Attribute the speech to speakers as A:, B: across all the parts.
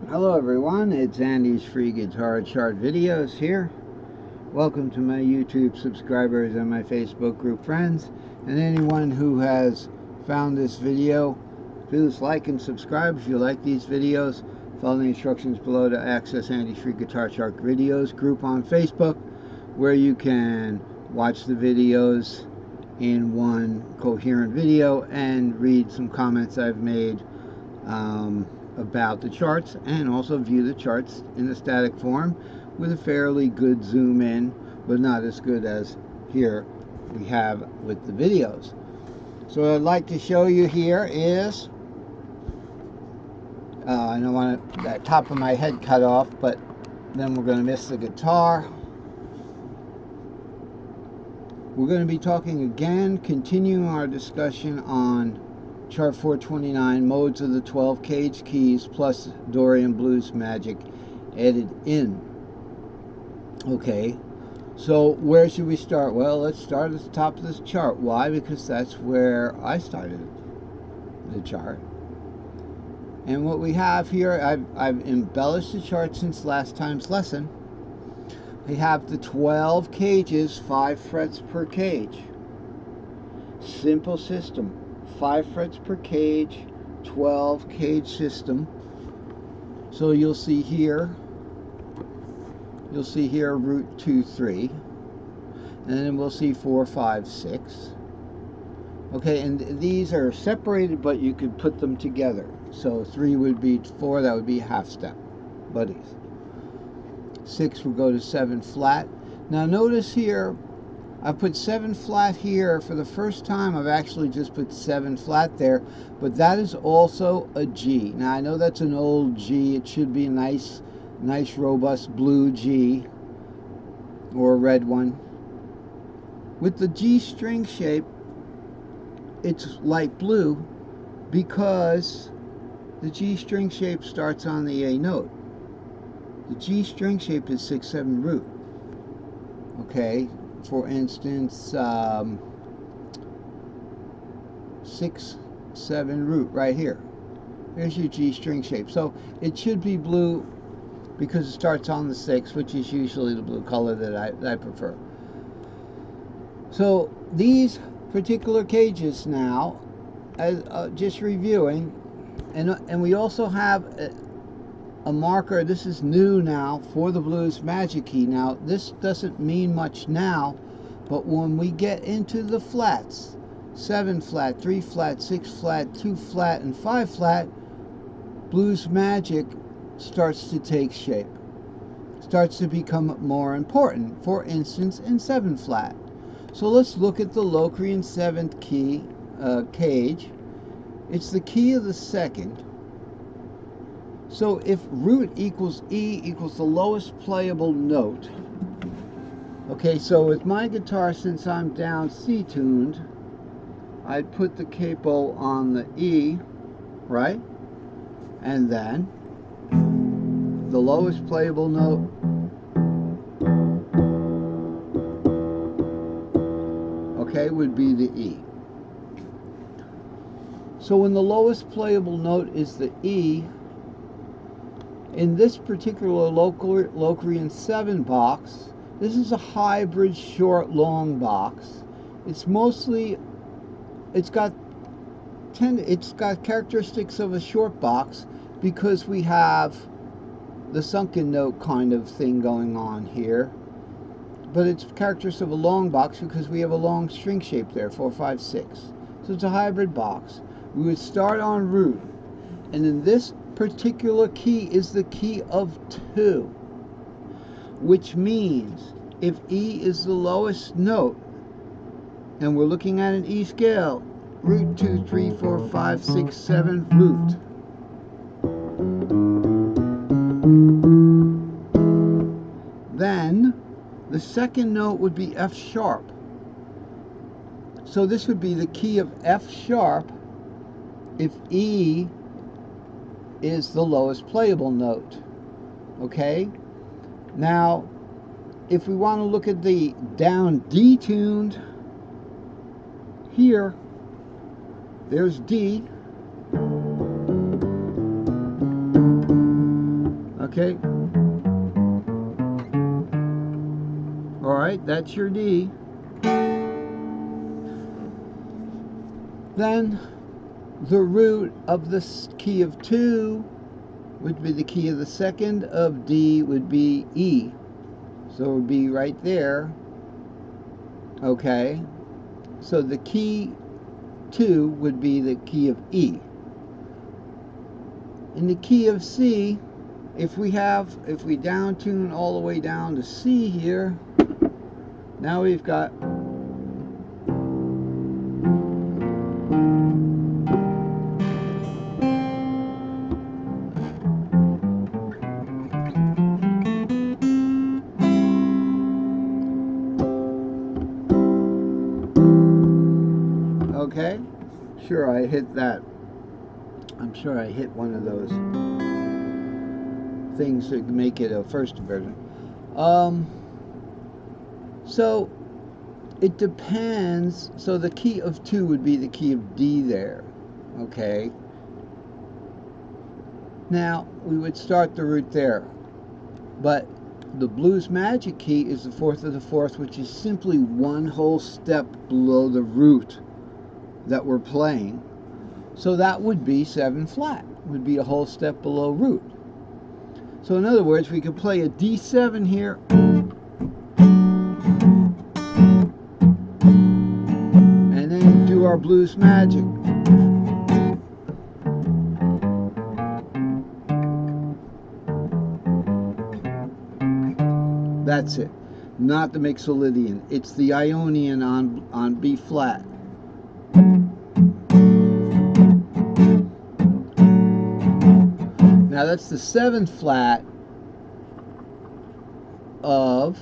A: Hello everyone, it's Andy's Free Guitar Chart Videos here. Welcome to my YouTube subscribers and my Facebook group friends, and anyone who has found this video. Please like and subscribe if you like these videos. Follow the instructions below to access Andy's Free Guitar Chart Videos group on Facebook, where you can watch the videos in one coherent video and read some comments I've made about the charts, and also view the charts in the static form with a fairly good zoom in, but not as good as here we have with the videos. So what I'd like to show you here is I don't want that top of my head cut off, but then we're going to miss the guitar. We're going to be talking again, continuing our discussion on Chart 429, modes of the 12 cage keys plus Dorian Blues Magic added in. Okay, so where should we start? Well, let's start at the top of this chart. Why? Because that's where I started the chart. And what we have here, I've embellished the chart since last time's lesson. We have the 12 cages, 5 frets per cage. Simple system. 5 frets per cage, 12 cage system. So you'll see here root 2, 3, and then we'll see 4, 5, 6. Okay, and these are separated, but you could put them together. So 3 would be 4, that would be half step buddies. 6 will go to 7 flat. Now notice here, I put 7 flat here. For the first time, I've actually just put 7 flat there, but that is also a G. Now I know that's an old G. It should be a nice robust blue G or a red one. With the G string shape, it's light blue because the G string shape starts on the A note. The G string shape is 6/7 root. Okay, for instance, 6/7 root right here. There's your G string shape. So it should be blue because it starts on the 6, which is usually the blue color that I prefer. So these particular cages now, as just reviewing, and we also have a marker. This is new now for the blues magic key. Now this doesn't mean much now, but when we get into the flats, 7 flat, 3 flat, 6 flat, 2 flat, and 5 flat, blues magic starts to take shape, starts to become more important. For instance, in 7 flat. So let's look at the Locrian 7th key cage. It's the key of the 2nd. So if root equals E equals the lowest playable note, okay, so with my guitar, since I'm down C tuned, I'd put the capo on the E, right? And then the lowest playable note would be the E. So when the lowest playable note is the E, in this particular Locrian 7 box, this is a hybrid short-long box. It's mostly, it's got characteristics of a short box because we have the sunken note kind of thing going on here. But it's characteristic of a long box because we have a long string shape there, 4, 5, 6. So it's a hybrid box. We would start on root, and in this particular key is the key of 2, which means if E is the lowest note, and we're looking at an E scale, root 2, 3, 4, 5, 6, 7, root. Then the second note would be F sharp. So this would be the key of F sharp if E is the lowest playable note. Okay? Now, if we want to look at the down D tuned, here, there's D. Okay. All right, that's your D. Then the root of the key of 2 would be the key of the second of D would be E. So it would be right there. Okay. So the key 2 would be the key of E. In the key of C, if we down tune all the way down to C here, now we've got okay. Sure, I hit that. I'm sure I hit one of those things to make it a first version. So it depends. So the key of 2 would be the key of D there. Okay. Now we would start the root there. But the blues magic key is the 4th of the 4th, which is simply one whole step below the root that we're playing. So that would be 7 flat, would be a whole step below root. So in other words, we could play a D7 here, and then do our blues magic. That's it. Not the Mixolydian. It's the Ionian on B flat. Now that's the 7th flat of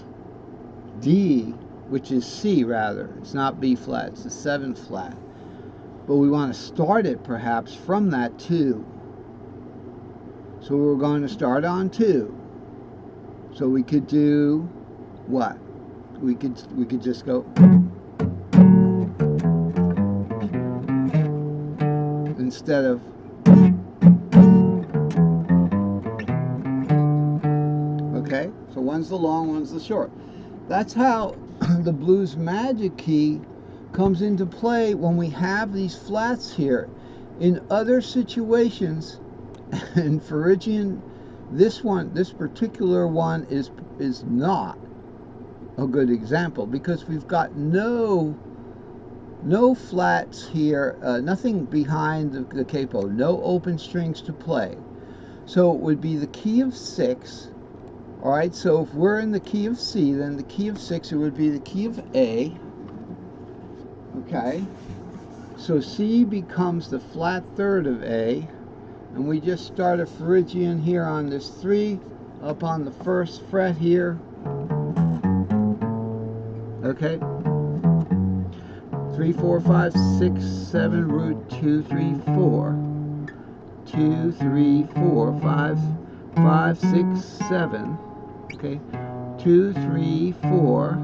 A: D, which is C rather. It's not B flat, it's the 7th flat. But we want to start it perhaps from that 2. So we're going to start on 2. So we could do what? We could just go instead of okay. So one's the long, one's the short. That's how the blues magic key comes into play when we have these flats here. In other situations, in Phrygian, this particular one is not a good example because we've got no flats here, nothing behind the capo, no open strings to play. So it would be the key of 6. All right, so if we're in the key of C, then the key of 6, it would be the key of A. Okay, so C becomes the flat 3rd of A, and we just start a Phrygian here on this 3, up on the 1st fret here. Okay, 3, 4, 5, 6, 7, root 2, 3, 4. 2, 3, 4, 5, 5, 6, 7. Okay, 2, 3, 4,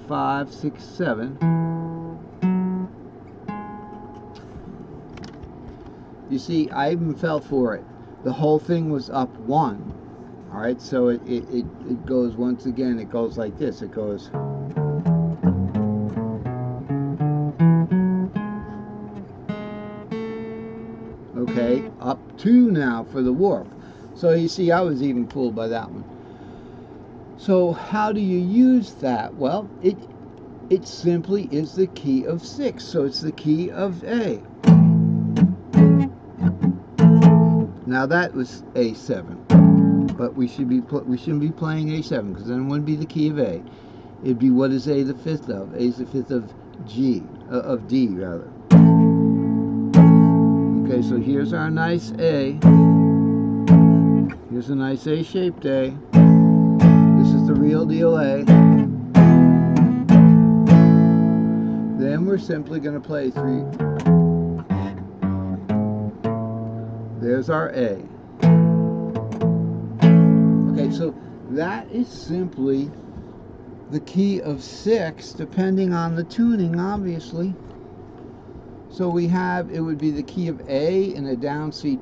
A: 5, 6, 7. You see, I even felt for it. The whole thing was up 1. All right, so it goes once again. It goes like this. It goes. Okay, up 2 now for the warp. So you see, I was even fooled by that one. So how do you use that? Well, it simply is the key of 6. So it's the key of A. Now that was A7, but we shouldn't be playing A7 because then it wouldn't be the key of A. It'd be what is A the 5th of? A is the 5th of G, of D rather. Okay, so here's our nice A. Here's a nice A-shaped A. This is the real deal A. Then we're simply going to play 3. There's our A. Okay, so that is simply the key of 6, depending on the tuning, obviously. So we have, it would be the key of A in a down C